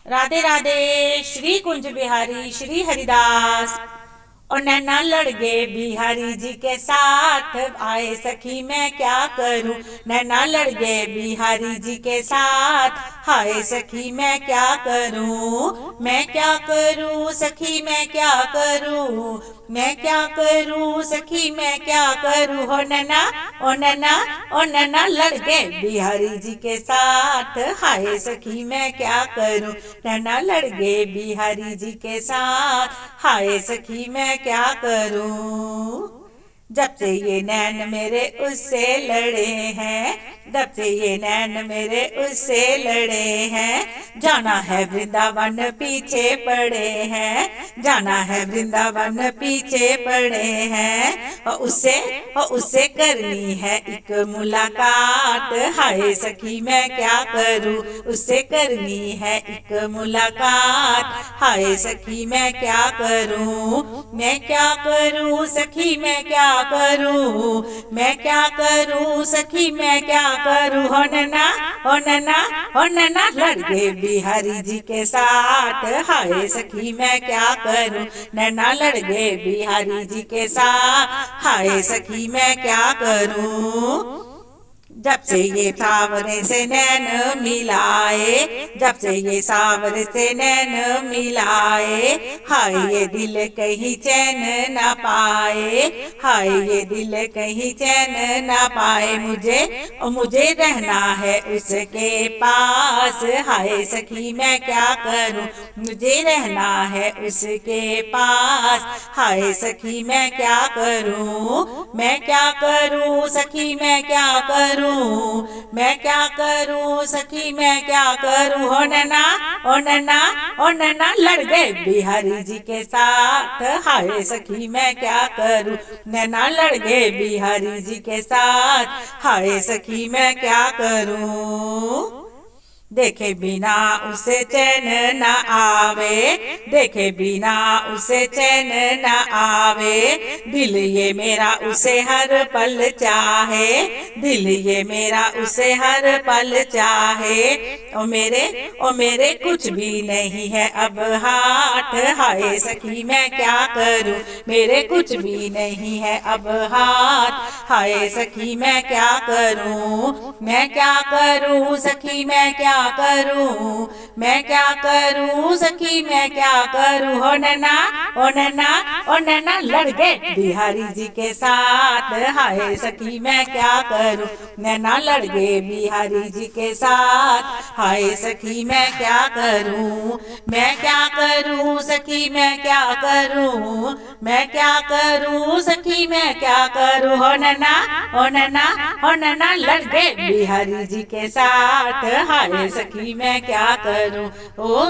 राधे राधे। श्री कुंज बिहारी श्री हरिदास। और नैना लड़ गए बिहारी जी के साथ, आए सखी मैं क्या करूं। नैना लड़ गए बिहारी जी के साथ, हाय सखी मैं क्या करूं। मैं क्या करूं सखी मैं क्या करूं। मैं क्या करूं सखी मैं क्या करूं। हो नैना ओ नैना ओ नैना लड़ गए बिहारी जी के साथ, हाय सखी मैं क्या करूं। नैना लड़ गए बिहारी जी के साथ, हाय सखी मैं क्या करूं। जब से ये नैन मेरे उससे लड़े हैं, जब से ये नैन मेरे उससे लड़े हैं। जाना है वृंदावन पीछे पड़े हैं, जाना है वृंदावन पीछे पड़े हैं। और उससे करनी है एक मुलाकात, हाय सखी मैं क्या करूं। उससे करनी है एक मुलाकात, हाय सखी मैं क्या करूं। मैं क्या करूं सखी मैं क्या करूं। मैं क्या करूं सखी मैं क्या करूं। हो नैना हो नैना हो नैना लड़ गए बिहारी जी के साथ, हाय सखी मैं क्या करूं। नैना लड़ गए बिहारी जी के साथ, हाय सखी मैं क्या करूं। जब से ये सावरे से नैन मिलाए, जब से ये सावरे से नैन मिलाए। हाय ये दिल कहीं चैन न पाए, हाय ये दिल कहीं चैन न पाए। मुझे रहना है उसके पास, हाय सखी मैं क्या करूं। मुझे रहना है उसके पास, हाय सखी मैं क्या करूं। मैं क्या करूं सखी मैं क्या करूं। मैं क्या करूं सखी मैं क्या करूं। हो नैना ओ नैना ओ नैना लड़ गए बिहारी जी के साथ, हाय सखी मैं क्या करूं। नैना लड़ गए बिहारी जी के साथ, हाय सखी मैं क्या करूं। देखे बिना उसे चैन न आवे, देखे बिना उसे चैन न आवे। दिल ये मेरा उसे हर पल चाहे, दिल ये मेरा उसे हर पल चाहे। ओ मेरे कुछ भी नहीं है अब हाथ, हाय सखी मैं क्या करूं। मेरे कुछ भी नहीं है अब हाथ, हाय सखी मैं क्या करूं। मैं क्या करूं सखी मैं क्या करूं। मैं क्या करूं सखी मैं क्या करूं। हो नैना ओ नैना ओ नैना लड़ गए बिहारी जी के साथ, हाय सखी मैं क्या करूं। नैना लड़ गए बिहारी जी के साथ, हाय सखी मैं क्या करूं। मैं क्या करूं सखी मैं क्या करूं। मैं क्या करूं सखी मैं क्या करूं। हो नैना ओ नैना ओ नैना लड़ गए बिहारी जी के साथ, हाय सखी मैं क्या करूं। ओ